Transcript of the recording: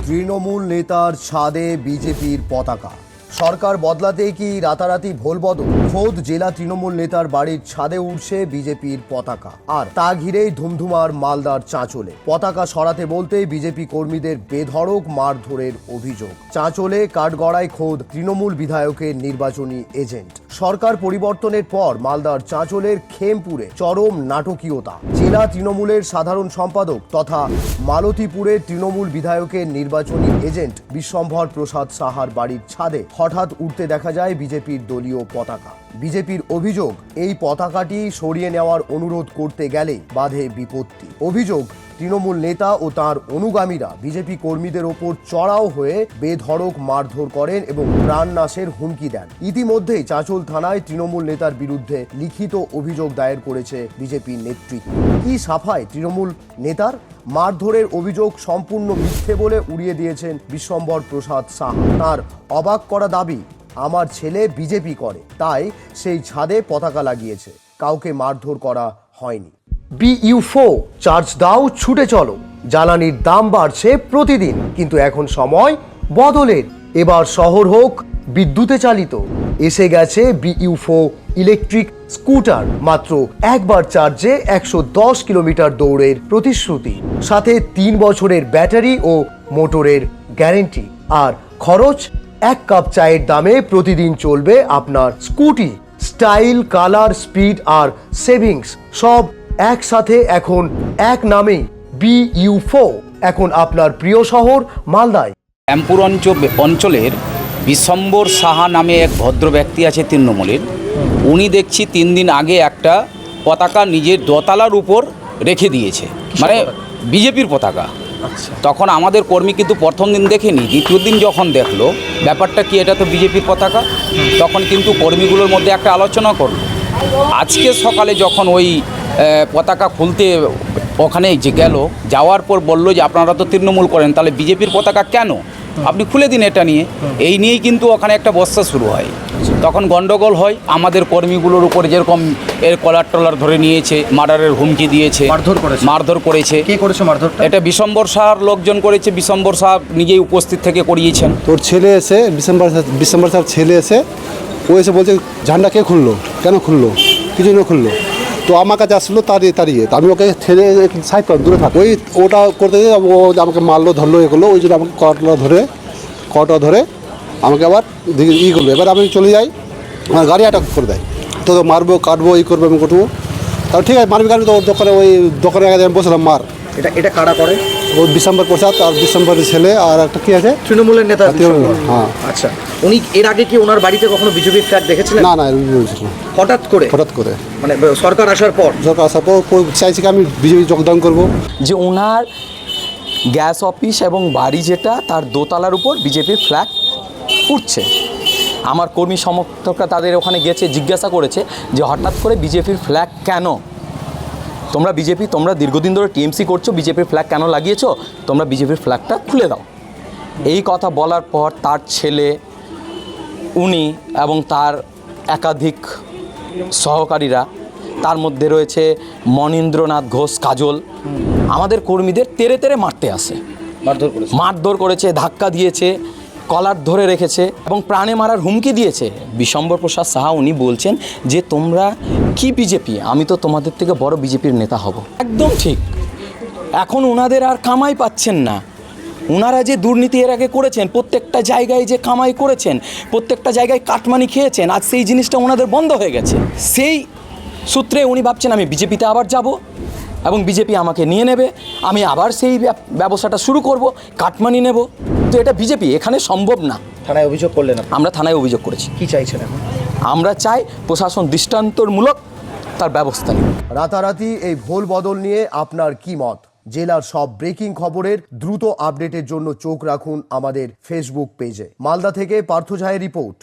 তৃণমূল নেতার ছাদে বিজেপির পতাকা। সরকার বদলাতেই কি রাতারাতি ভোল বদল? খোদ জেলা তৃণমূল নেতার বাড়ির ছাদে উঠছে বিজেপির পতাকা, আর তা ঘিরেই ধুমধুমার মালদার চাঁচলে। পতাকা সরাতে বলতেই বিজেপি কর্মীদের বেধড়ক মারধরের অভিযোগ। চাঁচলে কাঠগড়ায় খোদ তৃণমূল বিধায়কের নির্বাচনী এজেন্ট। সরকার পরিবর্তনের পর মালদার চাঁচলের খেমপুরে চরম নাটকীয়তা। জেলা তৃণমূলের সাধারণ সম্পাদক তথা মালতীপুরের তৃণমূল বিধায়কের নির্বাচনী এজেন্ট বিশ্বম্ভর প্রসাদ সাহার বাড়ির ছাদে হঠাৎ উঠতে দেখা যায় বিজেপির দলীয় পতাকা। বিজেপির অভিযোগ, এই পতাকাটি সরিয়ে নেওয়ার অনুরোধ করতে গেলে বাধে বিপত্তি। অভিযোগ, তৃণমূল নেতা ও তার অনুগামীরা বিজেপি কর্মীদের ওপর চড়াও হয়ে বেধড়ক মারধর করেন এবং প্রাণনাশের হুমকি দেন। ইতিমধ্যেই চাঁচল থানায় তৃণমূল নেতার বিরুদ্ধে লিখিত অভিযোগ দায়ের করেছে বিজেপির নেতৃত্ব। কি সাফাই তৃণমূল নেতার? মারধরের অভিযোগ সম্পূর্ণ মিথ্যে বলে উড়িয়ে দিয়েছেন বিশ্বম্ভর প্রসাদ সাহা। তার অবাক করা দাবি, আমার ছেলে বিজেপি করে, তাই সেই ছাদে পতাকা লাগিয়েছে, কাউকে মারধর করা হয়নি। BU4 চার্জ দাও, ছুটে চলো। জ্বালানির দাম বাড়ছে প্রতিদিন, কিন্তু এখন সময় বদলের। এবার শহর হোক বিদ্যুতে চালিত। এসে গেছে BU4 ইলেকট্রিক স্কুটার। মাত্র একবার চার্জে 110 কিলোমিটার দৌড়ের প্রতিশ্রুতি, সাথে 3 বছরের ব্যাটারি ও মোটরের গ্যারেন্টি। আর খরচ 1 কাপ চায়ের দামে প্রতিদিন চলবে আপনার স্কুটি। স্টাইল, কালার, স্পিড আর সেভিংস সব একসাথে এখন এক নামেই BU4। এখন আপনার প্রিয় শহর মালদায়। শ্যামপুর অঞ্চলের বিশ্বম্ভর সাহা নামে এক ভদ্র ব্যক্তি আছে তৃণমূলের। উনি দেখছি 3 দিন আগে একটা পতাকা নিজের দোতলার উপর রেখে দিয়েছে, মানে বিজেপির পতাকা। তখন আমাদের কর্মী কিন্তু প্রথম দিন দেখেনি, দ্বিতীয় দিন যখন দেখলো ব্যাপারটা কি, এটা তো বিজেপির পতাকা, তখন কিন্তু কর্মীগুলোর মধ্যে একটা আলোচনা করলো। আজকে সকালে যখন ওই পতাকা খুলতে ওখানে যে গেল, যাওয়ার পর বললো যে আপনারা তো তৃণমূল করেন, তাহলে বিজেপির পতাকা কেন আপনি খুলে দিন এটা নিয়ে। এই নিয়েই কিন্তু ওখানে একটা বস্তা শুরু হয়। তখন গন্ডগোল হয়। আমাদের কর্মীগুলোর উপরে যেরকম এর কলার টলার ধরে নিয়েছে, মার্ডারের হুমকি দিয়েছে, মারধর করেছে। কে করেছে মারধর? এটা বিশ্বম্ভর সাহার লোকজন করেছে। বিশ্বম্ভর সাহা নিজেই উপস্থিত থেকে করিয়েছেন। তোর ছেলে এসে বিশ্বম্ভর সাহার ছেলে এসে ও এসে বলছে ঝান্ডা কে খুললো, কেন খুললো, কিছু না খুললো। তো আমার কাছে আসলো তাড়িয়ে আমি ওকে ছেড়ে সাইড কর, দূরে থাক। ওটা করতে গিয়ে ও আমাকে মারলো, ধরলো, এ করলো। ওই জন্য আমাকে কটা ধরে আমাকে আবার করলো। এবার আমি চলে যাই, আমার গাড়ি অ্যাটাক করে দেয়। তো মারবো, কাটবো, করবো, আমি করবো। তাহলে ঠিক আছে, মারবি কাটবি। তো ওর দোকানে আগে আমি বসলাম, মার। এটা কারা করে? ও বিশ্বম্ভর প্রসাদ আর বিশ্বম্ভরের ছেলে আর একটা কি আছে তৃণমূলের নেতা। হ্যাঁ। আচ্ছা, উনি এর আগে কি ওনার বাড়িতে কখনো বিজেপির ফ্ল্যাগ দেখেছিলেন? না, হঠাৎ করে মানে সরকার আসার পর চাইছি কি আমি বিজেপি যোগদান করবো। যে ওনার গ্যাস অফিস এবং বাড়ি যেটা, তার দোতলার উপর বিজেপির ফ্ল্যাগ উঠছে। আমার কর্মী সমর্থকরা তাদের ওখানে গেছে, জিজ্ঞাসা করেছে যে হঠাৎ করে বিজেপির ফ্ল্যাগ কেন? তোমরা দীর্ঘদিন ধরে টিএমসি করছো, বিজেপির ফ্ল্যাগ কেন লাগিয়েছো? তোমরা বিজেপির ফ্ল্যাগটা খুলে দাও। এই কথা বলার পর তার ছেলে, উনি এবং তার একাধিক সহকারীরা, তার মধ্যে রয়েছে মনীন্দ্রনাথ ঘোষ কাজল, আমাদের কর্মীদের তেড়ে মারতে আসে, মারধর করেছে, ধাক্কা দিয়েছে, কলার ধরে রেখেছে এবং প্রাণে মারার হুমকি দিয়েছে। বিশ্বম্ভর প্রসাদ সাহা উনি বলছেন যে তোমরা কি বিজেপি, আমি তো তোমাদের থেকে বড় বিজেপির নেতা হব। একদম ঠিক। এখন ওনাদের আর কামাই পাচ্ছেন না। ওনারা যে দুর্নীতি এর আগে করেছেন, প্রত্যেকটা জায়গায় যে কামাই করেছেন, প্রত্যেকটা জায়গায় কাটমানি খেয়েছেন, আজ সেই জিনিসটা ওনাদের বন্ধ হয়ে গেছে। সেই সূত্রে উনি ভাবছেন আমি বিজেপিতে আবার যাব এবং বিজেপি আমাকে নিয়ে নেবে, আমি আবার সেই ব্যবসাটা শুরু করব, কাটমানি নেব। তো এটা বিজেপি এখানে সম্ভব না। থানায় অভিযোগ করলেন? আমরা থানায় অভিযোগ করেছি। কি চাইছেন এখন? আমরা চাই প্রশাসন দৃষ্টান্তমূলক তার ব্যবস্থা নিন। রাতারাতি এই ভোল বদল নিয়ে আপনার কি মত? জেলার সব ব্রেকিং খবরের দ্রুত আপডেটের জন্য চোখ রাখুন আমাদের ফেসবুক পেজে। মালদা থেকে পার্থ ঝায়ের রিপোর্ট।